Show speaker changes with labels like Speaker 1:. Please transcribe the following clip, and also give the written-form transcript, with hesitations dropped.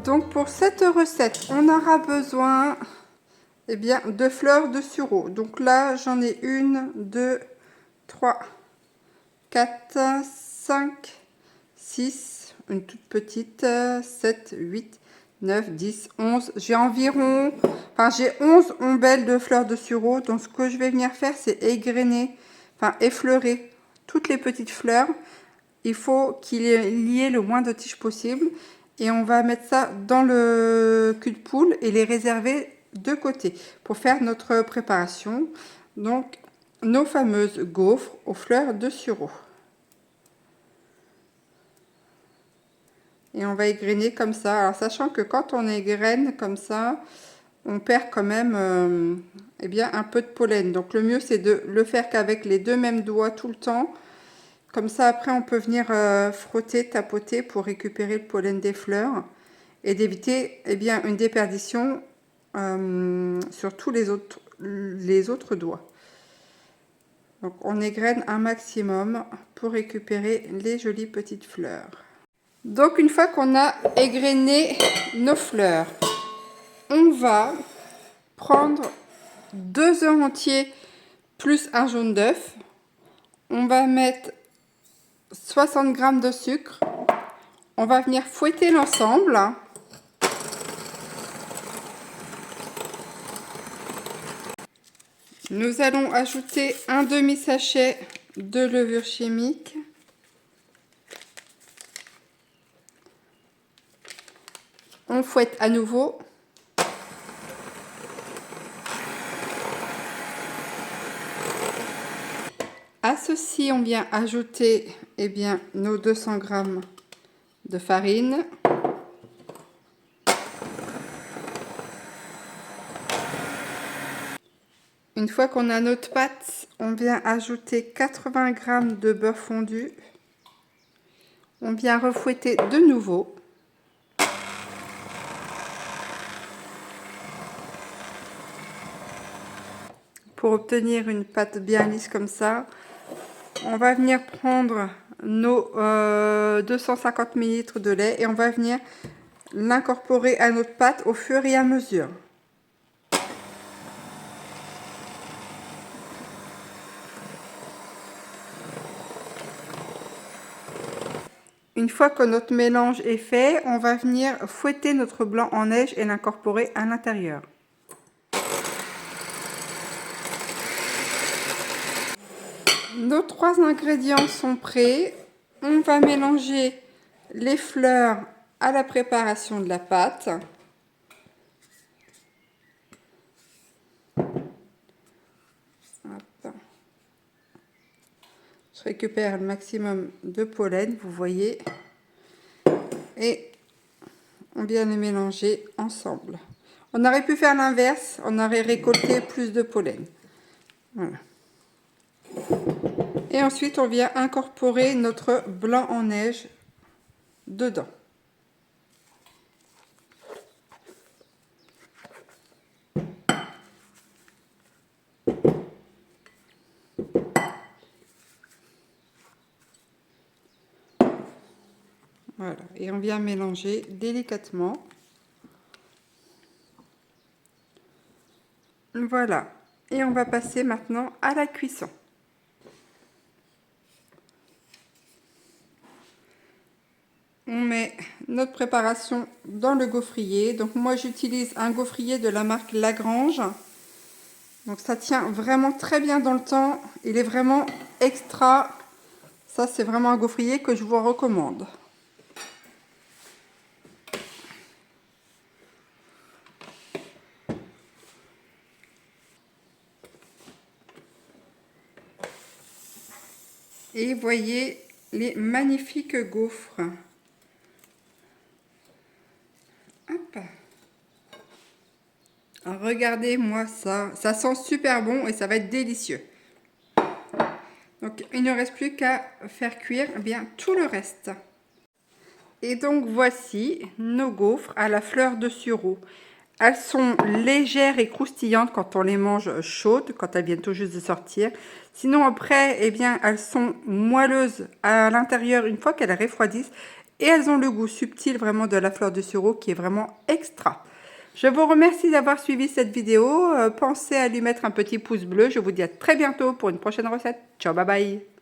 Speaker 1: Donc pour cette recette, on aura besoin de fleurs de sureau. Donc là, j'en ai 1, 2, 3, 4, 5, 6, une toute petite, 7, 8, 9, 10, 11. J'ai environ, j'ai 11 ombelles de fleurs de sureau. Donc ce que je vais venir faire, c'est égrener, effleurer toutes les petites fleurs. Il faut qu'il y ait le moins de tiges possible. Et on va mettre ça dans le cul de poule et les réserver de côté pour faire notre préparation. Donc, nos fameuses gaufres aux fleurs de sureau. Et on va égrener comme ça. Alors, sachant que quand on égrène comme ça, on perd quand même un peu de pollen. Donc, le mieux, c'est de le faire qu'avec les deux mêmes doigts tout le temps. Comme ça, après, on peut venir frotter, tapoter pour récupérer le pollen des fleurs et d'éviter une déperdition sur tous les autres doigts. Donc, on égrène un maximum pour récupérer les jolies petites fleurs. Donc, une fois qu'on a égrené nos fleurs, on va prendre 2 œufs entiers plus un jaune d'œuf. On va mettre 60 g de sucre. On va venir fouetter l'ensemble. Nous allons ajouter un demi-sachet de levure chimique. On fouette à nouveau. À ceci, on vient ajouter nos 200 g de farine. Une fois qu'on a notre pâte, on vient ajouter 80 g de beurre fondu. On vient refouetter de nouveau. Pour obtenir une pâte bien lisse comme ça, on va venir prendre nos 250 ml de lait et on va venir l'incorporer à notre pâte au fur et à mesure. Une fois que notre mélange est fait, on va venir fouetter notre blanc en neige et l'incorporer à l'intérieur. Nos 3 ingrédients sont prêts. On va mélanger les fleurs à la préparation de la pâte. Hop. Je récupère le maximum de pollen, vous voyez. Et on vient les mélanger ensemble. On aurait pu faire l'inverse, on aurait récolté plus de pollen. Voilà. Et ensuite, on vient incorporer notre blanc en neige dedans. Voilà, et on vient mélanger délicatement. Voilà, et on va passer maintenant à la cuisson. On met notre préparation dans le gaufrier. Donc moi j'utilise un gaufrier de la marque Lagrange. Donc ça tient vraiment très bien dans le temps. Il est vraiment extra. Ça c'est vraiment un gaufrier que je vous recommande. Et voyez les magnifiques gaufres. Hop. Alors, regardez-moi ça. Ça sent super bon et ça va être délicieux. Donc, il ne reste plus qu'à faire cuire tout le reste. Et donc, voici nos gaufres à la fleur de sureau. Elles sont légères et croustillantes quand on les mange chaudes, quand elles viennent tout juste de sortir. Sinon, après, elles sont moelleuses à l'intérieur une fois qu'elles refroidissent. et elles ont le goût subtil vraiment de la fleur de sureau qui est vraiment extra. Je vous remercie d'avoir suivi cette vidéo. Pensez à lui mettre un petit pouce bleu. Je vous dis à très bientôt pour une prochaine recette. Ciao, bye bye.